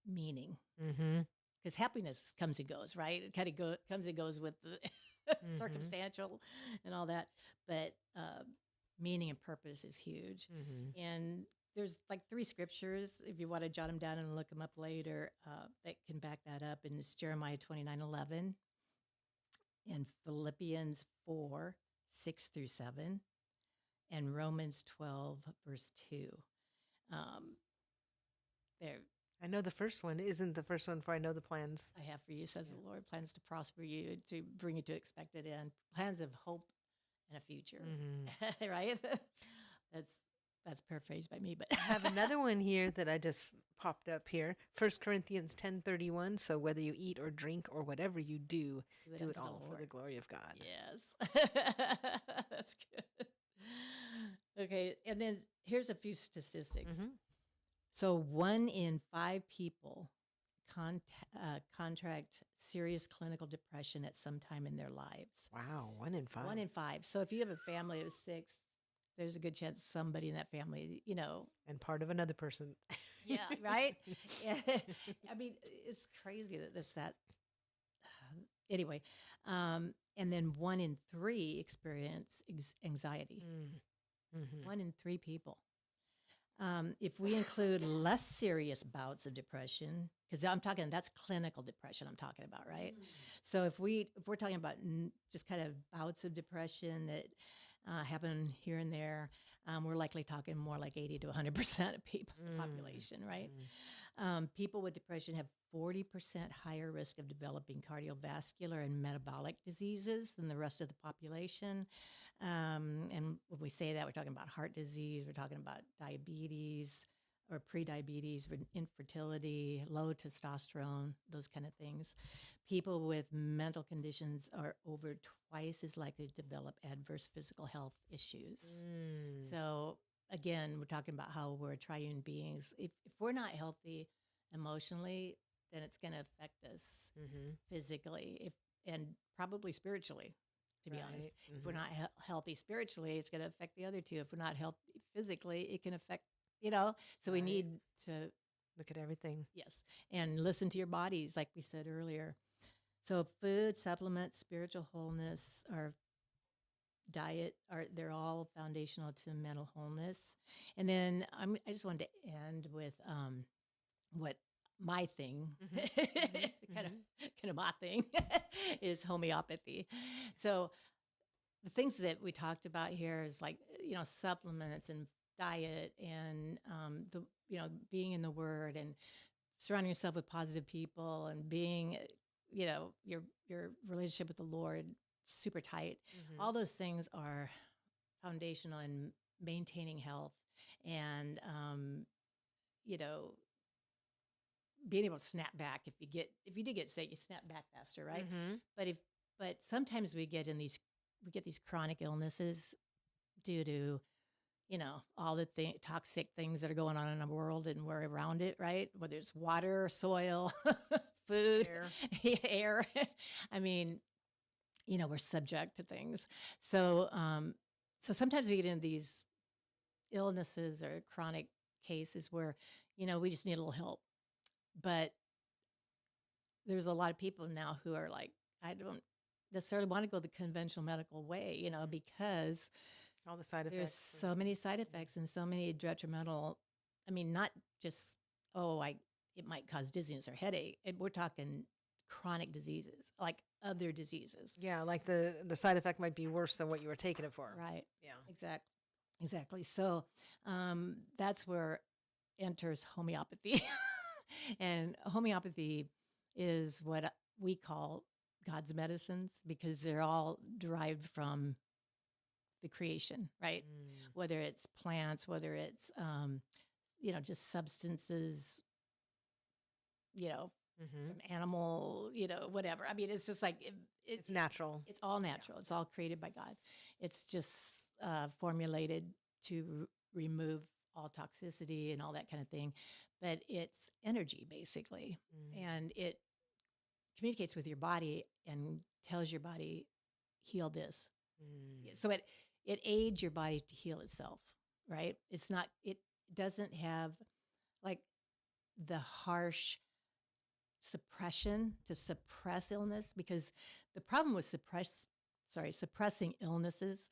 meaning, Mm-hmm. because happiness comes and goes, right? It kind of comes and goes with the Mm-hmm. circumstantial and all that. But meaning and purpose is huge. Mm-hmm. And there's like 3 scriptures, if you want to jot them down and look them up later, that can back that up. And it's Jeremiah 29:11 and Philippians 4:6-7 and Romans 12, verse 2. Um, there, I know the first one isn't the first one for I know the plans. I have for you, says Yeah. the Lord, plans to prosper you, to bring you to expected end, plans of hope and a future. Mm-hmm. Right? That's that's paraphrased by me, but I have another one here that I just popped up here. 1 Corinthians 10:31. So whether you eat or drink or whatever you do, do it do it unto the all for the Lord. glory of God. Yes. That's good. Okay, and then here's a few statistics. Mm-hmm. So 1 in 5 people contract serious clinical depression at some time in their lives. Wow, 1 in 5. 1 in 5. So if you have a family of 6, there's a good chance somebody in that family, And part of another person. yeah, right? Yeah. I mean, it's crazy that there's that. Anyway, and then 1 in 3 experience anxiety. Mm-hmm. 1 in 3 people. If we include less serious bouts of depression, because that's clinical depression I'm talking about, right? So if we're talking about just kind of bouts of depression that happen here and there, we're likely talking more like 80 to 100% of people, the population, right? People with depression have 40% higher risk of developing cardiovascular and metabolic diseases than the rest of the population. And when we say that, we're talking about heart disease, we're talking about diabetes or prediabetes, infertility, low testosterone, those kind of things. People with mental conditions are over twice as likely to develop adverse physical health issues. Mm. So again, we're talking about how we're triune beings. If we're not healthy emotionally, then it's going to affect us Mm-hmm. physically, and probably spiritually. To be honest, Right. if we're not healthy spiritually, it's going to affect the other two. If we're not healthy physically, it can affect, So we Right. need to, Look at everything. yes, and listen to your bodies, like we said earlier. So food, supplements, spiritual wholeness, our diet they're all foundational to mental wholeness. And then I just wanted to end with what my thing, Mm-hmm. kind of my thing, is homeopathy. So the things that we talked about here is like supplements and diet and the being in the Word and surrounding yourself with positive people and being your relationship with the Lord super tight. Mm-hmm. All those things are foundational in maintaining health and being able to snap back if you did get sick, you snap back faster, right? Mm-hmm. But But sometimes we get these chronic illnesses due to, all the toxic things that are going on in the world and we're around it, right? Whether it's water, soil, food, Air. air. I mean, we're subject to things. So sometimes we get into these illnesses or chronic cases where, we just need a little help. But there's a lot of people now who are like, I don't necessarily want to go the conventional medical way, because All the side there's effects. so many side effects and so many detrimental. I mean, not just, it might cause dizziness or headache. We're talking chronic diseases, like other diseases. Yeah, like the side effect might be worse than what you were taking it for. Right. Yeah. Exactly. So that's where enters homeopathy. And homeopathy is what we call God's medicines because they're all derived from the creation, right? Whether it's plants, whether it's, just substances, from animal, whatever. I mean, it's just like, It's natural. it's all natural. It's all created by God. It's just formulated to remove all toxicity and all that kind of thing. But it's energy, basically. And it communicates with your body and tells your body, heal this. So it aids your body to heal itself, right? It doesn't have like the harsh suppression to suppress illness, because the problem with suppressing illnesses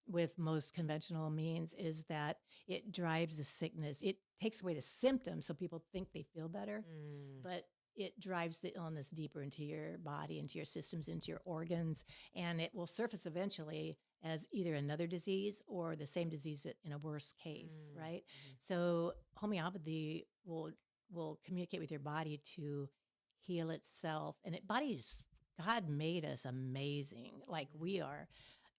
with most conventional means is that it drives the sickness. It takes away the symptoms so people think they feel better, but it drives the illness deeper into your body, into your systems, into your organs, and it will surface eventually as either another disease or the same disease in a worse case, right? So homeopathy will communicate with your body to heal itself. And God made us amazing like we are.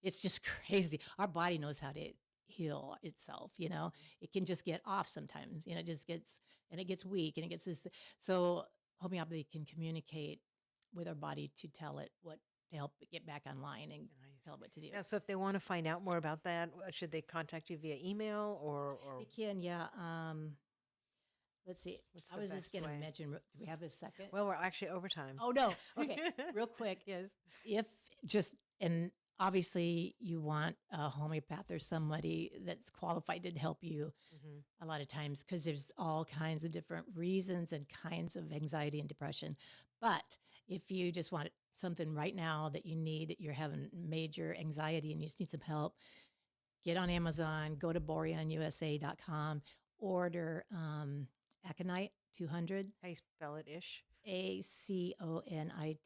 It's just crazy. Our body knows how to heal itself, It can just get off sometimes, it just gets weak and it gets this. So homeopathy can communicate with our body to tell it to help it get back online and tell it what to do. Yeah, so if they want to find out more about that, should they contact you via email or They can, yeah. Let's see. What's I the was best just going to way? mention, do we have a second? Well, we're actually over time. Oh, no. Okay. Real quick. Yes. And obviously you want a homeopath or somebody that's qualified to help you a lot of times, because there's all kinds of different reasons and kinds of anxiety and depression. But if you just want something right now that you need, you're having major anxiety and you just need some help, get on Amazon, go to boreanusa.com, order Aconite 200. How you spell it, ish? ACONITE.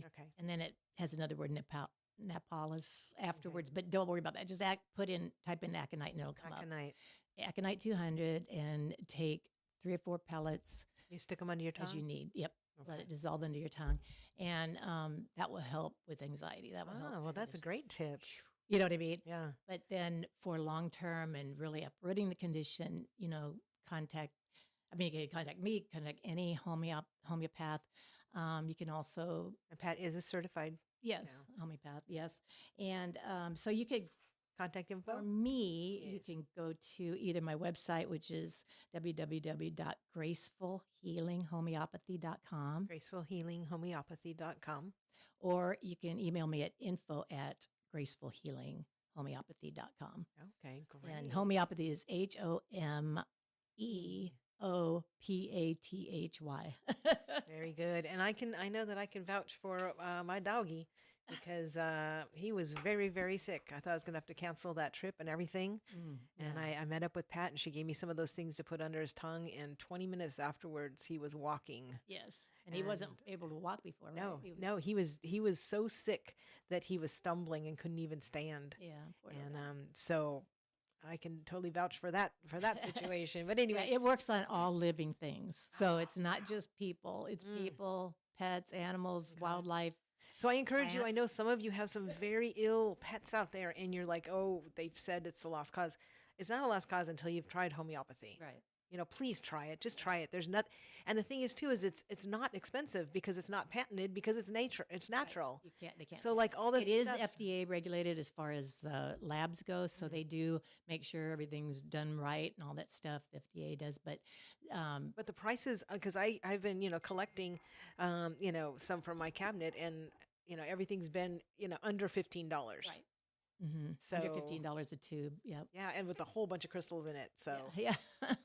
Okay. And then it has another word, Nepalis afterwards, but don't worry about that. Just type in Aconite and it'll come Aconite. up. Aconite 200, and take 3 or 4 pellets You stick them under your tongue? as you need. Yep. Let Okay. it dissolve into your tongue. And that will help with anxiety. That will help. Oh, well, that's a great tip. You know what I mean? Yeah. But then for long term and really uprooting the condition, you can contact me, contact any homeopath. You can also, And Pat is a certified yes, homeopath, yes. And so you could, contact info? for me, you Yes. can go to either my website, which is www.gracefulhealinghomeopathy.com, GracefulHealingHomeopathy.com. or you can email me at info@gracefulhealinghomeopathy.com. Okay, great. And homeopathy is HOMEOPATHY. Very good. And I know that I can vouch for my doggy because he was very, very sick. I thought I was going to have to cancel that trip and everything. And I met up with Pat and she gave me some of those things to put under his tongue. And 20 minutes afterwards, he was walking. Yes. And he wasn't able to walk before, right? No, he was so sick that he was stumbling and couldn't even stand. Yeah. Poor And little so I can totally vouch for that situation. But guy. anyway, Yeah, it works on all living things. So it's not just people, it's people, pets, animals, wildlife. so I encourage you. I know plants. some of you have some very ill pets out there, and you're like, oh, they've said it's a lost cause. It's not a lost cause until you've tried homeopathy. Right. please try it. Just try it. There's not, and the thing is too is it's not expensive because it's not patented because it's nature. It's Right. natural. You can't. They can't. So like all the It is stuff. FDA regulated as far as the labs go, so Mhm. they do make sure everything's done right and all that stuff. The FDA does, but um, But the prices, because I've been collecting, some from my cabinet, and everything's been under $15. right. Under So $15 a tube. Yep. yeah, and with a whole bunch of crystals in it. So Yeah. Yeah.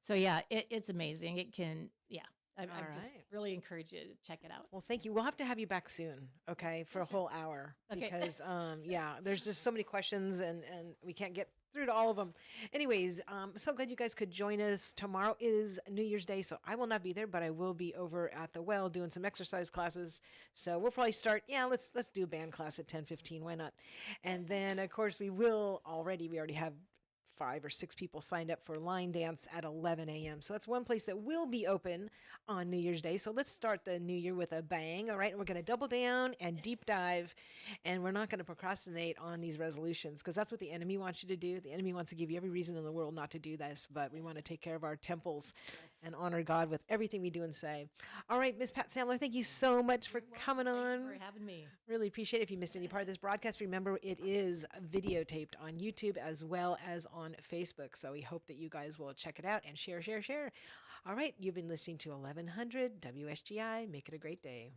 So yeah, it's amazing. It can. Yeah. I all just right. really encourage you to check it out. Well, thank you. We'll have to have you back soon, okay, for a Sure. whole hour Okay. because, yeah, there's just so many questions and we can't get through to all of them. Anyways, so glad you guys could join us. Tomorrow is New Year's Day, so I will not be there, but I will be over at the well doing some exercise classes. So we'll probably start. Yeah, let's do a band class at 10:15. Why not? And then of course we already have 5 or 6 people signed up for line dance at 11 a.m. So that's one place that will be open on New Year's Day. So let's start the new year with a bang. All right. And we're going to double down and deep dive. And we're not going to procrastinate on these resolutions because that's what the enemy wants you to do. The enemy wants to give you every reason in the world not to do this, but we want to take care of our temples Yes. and honor God with everything we do and say. All right, Miss Pat Samler, thank you so much for You're welcome. coming Thank you on. for having me. Really appreciate it. If you missed any part of this broadcast, remember it is videotaped on YouTube as well as on Facebook. So we hope that you guys will check it out and share, share, share. All right, you've been listening to 1100 WSGI. Make it a great day.